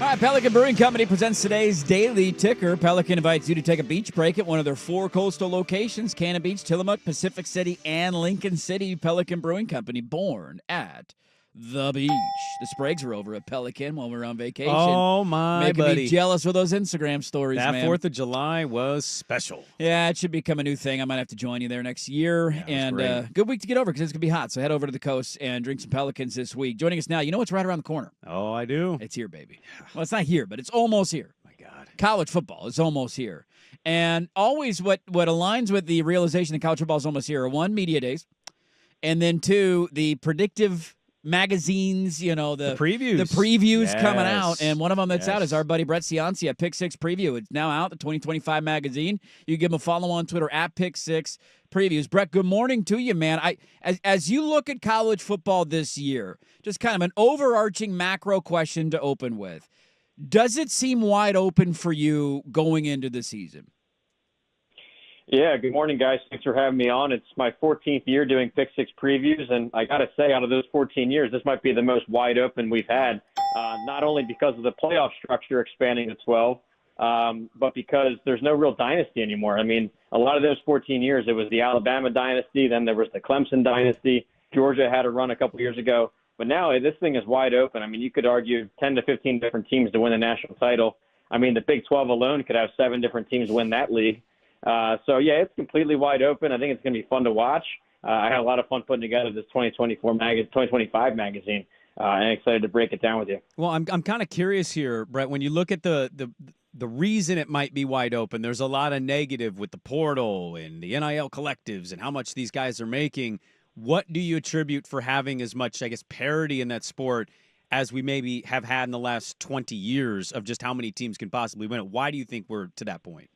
All right, Pelican Brewing Company presents today's Daily Ticker. Pelican invites you to take a beach break at one of their 4 coastal locations: Cannon Beach, Tillamook, Pacific City, and Lincoln City. Pelican Brewing Company, born at the beach. The Spragues were over at Pelican while we were on vacation. Oh, my Making buddy. me jealous with those Instagram stories, That man. 4th of July was special. Yeah, it should become a new thing. I might have to join you there next year. Yeah, and good week to get over because it's going to be hot. So head over to the coast and drink some Pelicans this week. Joining us now, you know what's right around the corner? Oh, I do. It's here, baby. Well, it's not here, but it's almost here. My God. College football is almost here. And always what aligns with the realization that college football is almost here are 1, media days, and then 2, the predictive magazines, the previews. The previews Yes. coming out. And one of them that's out Yes. is our buddy Brett Ciancia, Pick 6 Preview. It's now out, the 2025 magazine. You give him a follow on Twitter at Pick 6 Previews. Brett, good morning to you, man. As you look at college football this year, just kind of an overarching macro question to open with. Does it seem wide open for you going into the season? Yeah, good morning, guys. Thanks for having me on. It's my 14th year doing Pick 6 previews, and I got to say, out of those 14 years, this might be the most wide open we've had, not only because of the playoff structure expanding to 12, but because there's no real dynasty anymore. I mean, a lot of those 14 years, it was the Alabama dynasty, then there was the Clemson dynasty. Georgia had a run a couple years ago. But now this thing is wide open. I mean, you could argue 10 to 15 different teams to win the national title. I mean, the Big 12 alone could have 7 different teams win that league. So, yeah, it's completely wide open. I think it's going to be fun to watch. I had a lot of fun putting together this 2025 magazine, and I'm excited to break it down with you. Well, I'm kind of curious here, Brett. When you look at the reason it might be wide open, there's a lot of negative with the portal and the NIL collectives and how much these guys are making. What do you attribute for having as much, I guess, parity in that sport as we maybe have had in the last 20 years of just how many teams can possibly win it? Why do you think we're to that point?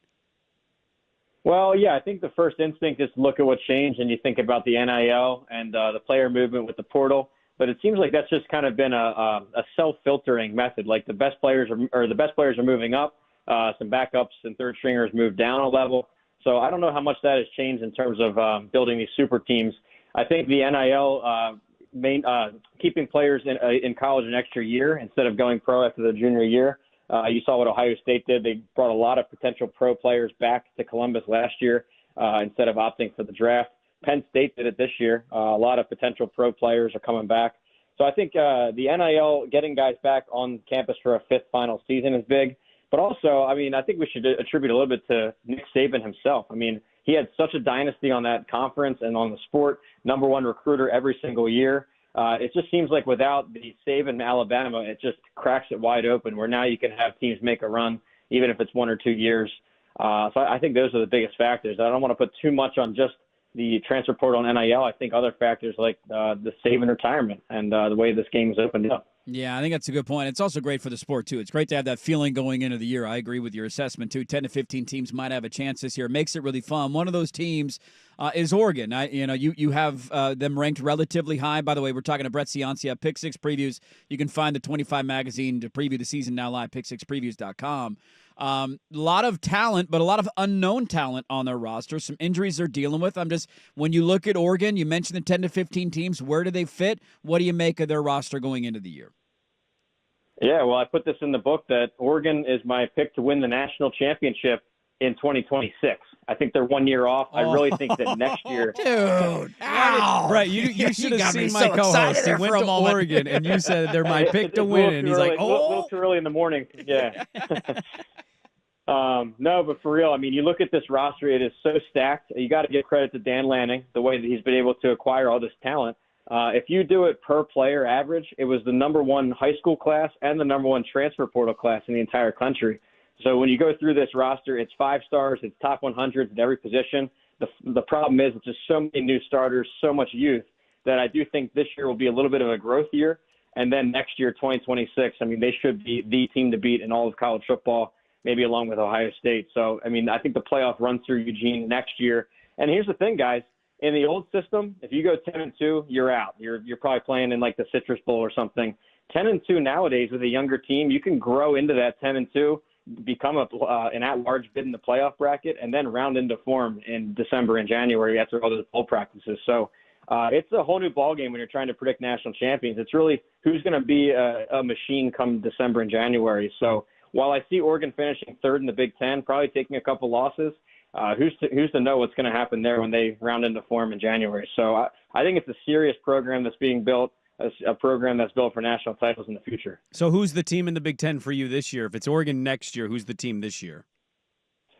Well, yeah, I think the first instinct is to look at what changed, and you think about the NIL and the player movement with the portal. But it seems like that's just kind of been a self-filtering method. Like the best players are moving up, some backups and third stringers moved down a level. So I don't know how much that has changed in terms of building these super teams. I think the NIL keeping players in college an extra year instead of going pro after their junior year. You saw what Ohio State did. They brought a lot of potential pro players back to Columbus last year instead of opting for the draft. Penn State did it this year. A lot of potential pro players are coming back. So I think the NIL getting guys back on campus for a 5th final season is big. But also, I mean, I think we should attribute a little bit to Nick Saban himself. I mean, he had such a dynasty on that conference and on the sport, #1 recruiter every single year. It just seems like without the Saban Alabama, it just cracks it wide open where now you can have teams make a run, even if it's 1 or 2 years. So I think those are the biggest factors. I don't want to put too much on just the transfer portal and NIL. I think other factors like the Saban retirement and the way this game is opened up. Yeah, I think that's a good point. It's also great for the sport, too. It's great to have that feeling going into the year. I agree with your assessment, too. 10 to 15 teams might have a chance this year. It makes it really fun. One of those teams is Oregon. You have them ranked relatively high. By the way, we're talking to Brett Ciancia, Pick 6 Previews. You can find the 25 magazine to preview the season now live, pick6previews.com. A lot of talent, but a lot of unknown talent on their roster. Some injuries they're dealing with. When you look at Oregon, you mentioned the 10 to 15 teams. Where do they fit? What do you make of their roster going into the year? Yeah, well, I put this in the book that Oregon is my pick to win the national championship in 2026. I think they're 1 year off. I really think that next year. Dude. Ow. Right, you should have got me seen so my co-host. excited He there went for a to moment. Oregon, and you said they're my pick to It's win. And he's like, a little too early in the morning. Yeah. No, but for real, I mean, you look at this roster, it is so stacked. You got to give credit to Dan Lanning, the way that he's been able to acquire all this talent. If you do it per player average, it was the #1 high school class and the #1 transfer portal class in the entire country. So when you go through this roster, it's 5 stars, it's top 100s at every position. The problem is it's just so many new starters, so much youth, that I do think this year will be a little bit of a growth year. And then next year, 2026, I mean, they should be the team to beat in all of college football, maybe along with Ohio State. So, I mean, I think the playoff runs through Eugene next year. And here's the thing, guys. In the old system, if you go 10-2, you're out. You're probably playing in like the Citrus Bowl or something. 10-2 nowadays with a younger team, you can grow into that 10-2, become an at-large bid in the playoff bracket, and then round into form in December and January after all those bowl practices. So it's a whole new ballgame when you're trying to predict national champions. It's really who's going to be a machine come December and January. So while I see Oregon finishing third in the Big Ten, probably taking a couple losses, who's to know what's going to happen there when they round into form in January. So I think it's a serious program that's being built, a program that's built for national titles in the future. So who's the team in the Big Ten for you this year? If it's Oregon next year, who's the team this year?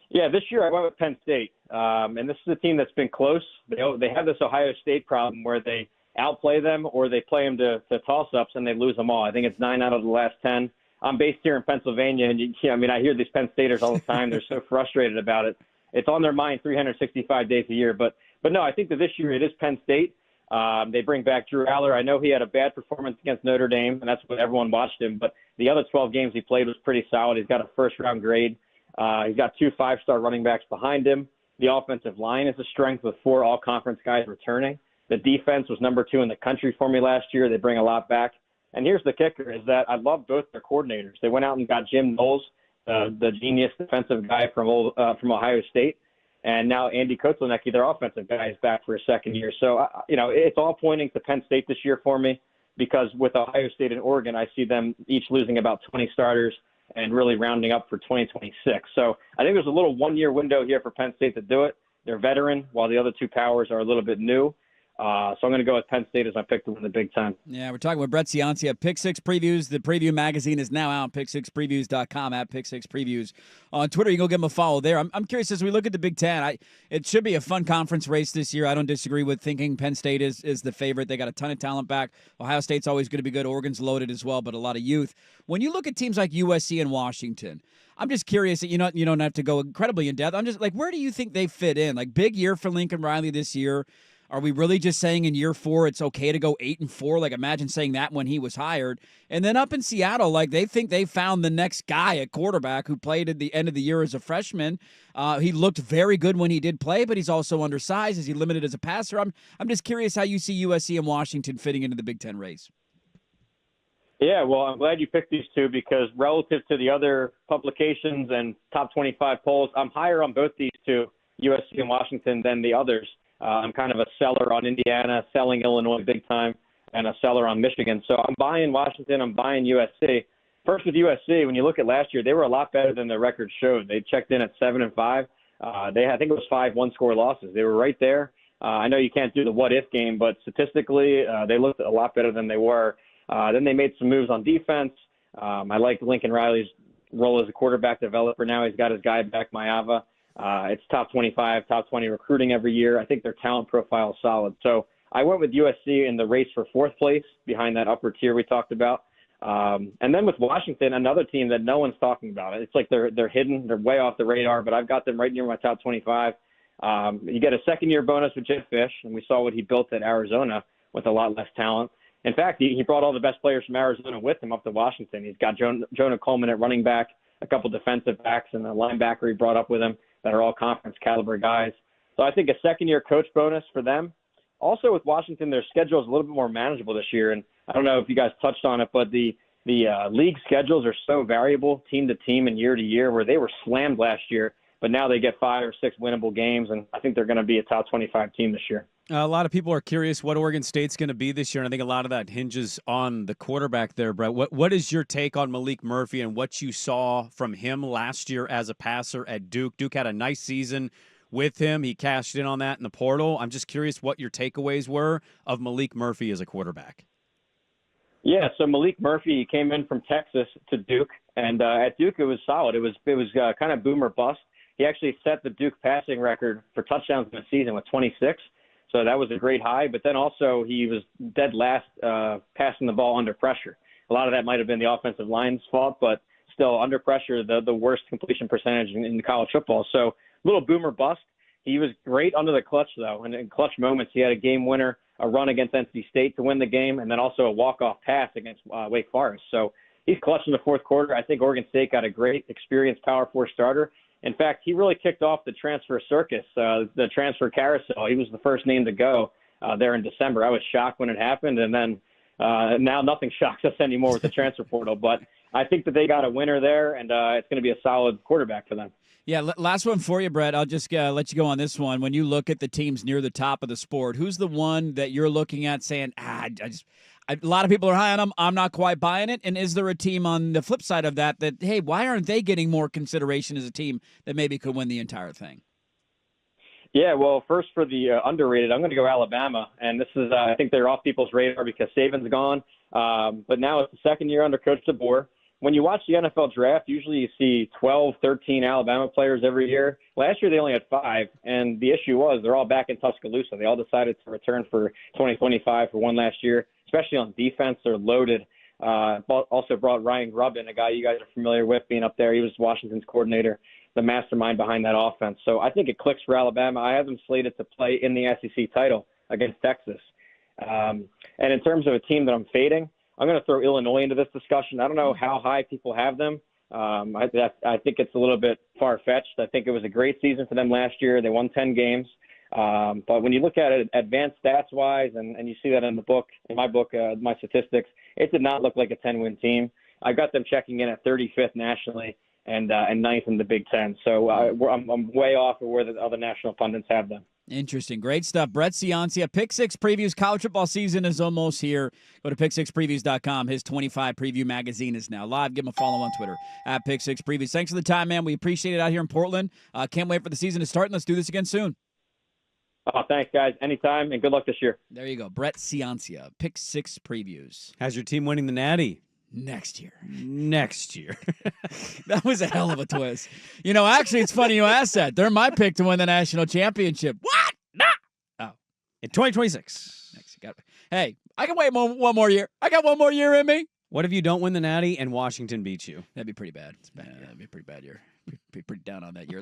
Yeah, this year I went with Penn State, and this is a team that's been close. They have this Ohio State problem where they outplay them or they play them to toss-ups and they lose them all. I think it's 9 out of the last 10. I'm based here in Pennsylvania, and I hear these Penn Staters all the time. They're so frustrated about it. It's on their mind 365 days a year. But no, I think that this year it is Penn State. They bring back Drew Aller. I know he had a bad performance against Notre Dame, and that's what everyone watched him. But the other 12 games he played was pretty solid. He's got a first-round grade. He's got 2 5-star running backs behind him. The offensive line is a strength with 4 all-conference guys returning. The defense was number 2 in the country for me last year. They bring a lot back. And here's the kicker, is that I love both their coordinators. They went out and got Jim Knowles, the genius defensive guy from Ohio State. And now Andy Kotelnicki, their offensive guy, is back for a second year. So, it's all pointing to Penn State this year for me because with Ohio State and Oregon, I see them each losing about 20 starters and really rounding up for 2026. So I think there's a little one-year window here for Penn State to do it. They're veteran, while the other 2 powers are a little bit new. So I'm going to go with Penn State as my pick to win the Big Ten. Yeah, we're talking with Brett Ciancia. Pick Six Previews. The preview magazine is now out. Pick6previews.com at Pick Six Previews. On Twitter, you can go give them a follow there. I'm curious, as we look at the Big Ten, it should be a fun conference race this year. I don't disagree with thinking Penn State is the favorite. They got a ton of talent back. Ohio State's always going to be good. Oregon's loaded as well, but a lot of youth. When you look at teams like USC and Washington, I'm just curious that you don't have to go incredibly in depth. I'm just like, where do you think they fit in? Like, big year for Lincoln Riley this year. Are we really just saying in year 4 it's okay to go 8-4? Like, imagine saying that when he was hired. And then up in Seattle, like, they think they found the next guy at quarterback who played at the end of the year as a freshman. He looked very good when he did play, but he's also undersized. Is he limited as a passer? I'm just curious how you see USC and Washington fitting into the Big Ten race. Yeah, well, I'm glad you picked these 2 because relative to the other publications and top 25 polls, I'm higher on both these 2, USC and Washington, than the others. I'm kind of a seller on Indiana, selling Illinois big time, and a seller on Michigan. So I'm buying Washington. I'm buying USC. First with USC, when you look at last year, they were a lot better than their record showed. They checked in at 7-5. I think it was 5 one-score losses. They were right there. I know you can't do the what-if game, but statistically, they looked a lot better than they were. Then they made some moves on defense. I like Lincoln Riley's role as a quarterback developer now. He's got his guy back, Maava. It's top 25, top 20 recruiting every year. I think their talent profile is solid. So I went with USC in the race for 4th place behind that upper tier we talked about. And then with Washington, another team that no one's talking about. It's like they're hidden. They're way off the radar, but I've got them right near my top 25. You get a second-year bonus with Jed Fish, and we saw what he built at Arizona with a lot less talent. In fact, he brought all the best players from Arizona with him up to Washington. He's got Jonah Coleman at running back, a couple defensive backs, and a linebacker he brought up with him that are all conference caliber guys. So I think a second-year coach bonus for them. Also with Washington, their schedule is a little bit more manageable this year. And I don't know if you guys touched on it, but the league schedules are so variable team to team and year to year, where they were slammed last year, but now they get 5 or 6 winnable games. And I think they're going to be a top 25 team this year. A lot of people are curious what Oregon State's going to be this year, and I think a lot of that hinges on the quarterback there, Brett. What is your take on Malik Murphy and what you saw from him last year as a passer at Duke? Duke had a nice season with him. He cashed in on that in the portal. I'm just curious what your takeaways were of Malik Murphy as a quarterback. Yeah, so Malik Murphy came in from Texas to Duke, and at Duke it was solid. It was kind of boom or bust. He actually set the Duke passing record for touchdowns in a season with 26. So that was a great high, but then also he was dead last passing the ball under pressure. A lot of that might have been the offensive line's fault, but still under pressure, the worst completion percentage in college football. So little boomer bust. He was great under the clutch, though, and in clutch moments he had a game winner, a run against NC State to win the game, and then also a walk-off pass against Wake Forest. So he's clutch in the fourth quarter. I think Oregon State got a great, experienced Power 4 starter. In fact, he really kicked off the transfer circus, the transfer carousel. He was the first name to go there in December. I was shocked when it happened, and then now nothing shocks us anymore with the transfer portal. But I think that they got a winner there, and it's going to be a solid quarterback for them. Yeah, last one for you, Brett. I'll just let you go on this one. When you look at the teams near the top of the sport, who's the one that you're looking at saying, a lot of people are high on them, I'm not quite buying it? And is there a team on the flip side of that, hey, why aren't they getting more consideration as a team that maybe could win the entire thing? Yeah, well, first for the underrated, I'm going to go Alabama. And this is, I think they're off people's radar because Saban's gone. But now it's the second year under Coach DeBoer. When you watch the NFL draft, usually you see 12, 13 Alabama players every year. Last year they only had 5, and the issue was they're all back in Tuscaloosa. They all decided to return for 2025 for one last year, especially on defense. They're loaded. Also brought Ryan Grubbin, a guy you guys are familiar with, being up there. He was Washington's coordinator, the mastermind behind that offense. So I think it clicks for Alabama. I have them slated to play in the SEC title against Texas. And in terms of a team that I'm fading, I'm going to throw Illinois into this discussion. I don't know how high people have them. I think it's a little bit far-fetched. I think it was a great season for them last year. They won 10 games. But when you look at it advanced stats-wise, and you see that in my book, my statistics, it did not look like a 10-win team. I got them checking in at 35th nationally and 9th in the Big Ten. So I'm way off of where the other national pundits have them. Interesting. Great stuff. Brett Ciancia, Pick Six Previews. College football season is almost here. Go to pick6previews.com. His 25 preview magazine is now live. Give him a follow on Twitter at Pick Six Previews. Thanks for the time, man. We appreciate it out here in Portland. Can't wait for the season to start, and let's do this again soon. Oh, thanks, guys. Anytime, and good luck this year. There you go. Brett Ciancia, Pick Six Previews. How's your team winning the Natty? Next year. That was a hell of a twist. Actually, it's funny you asked that. They're my pick to win the national championship. What? Nah. Oh. In 2026. Hey, I can wait one more year. I got one more year in me. What if you don't win the Natty and Washington beats you? That'd be pretty bad. That'd be a pretty bad year. Pretty down on that year.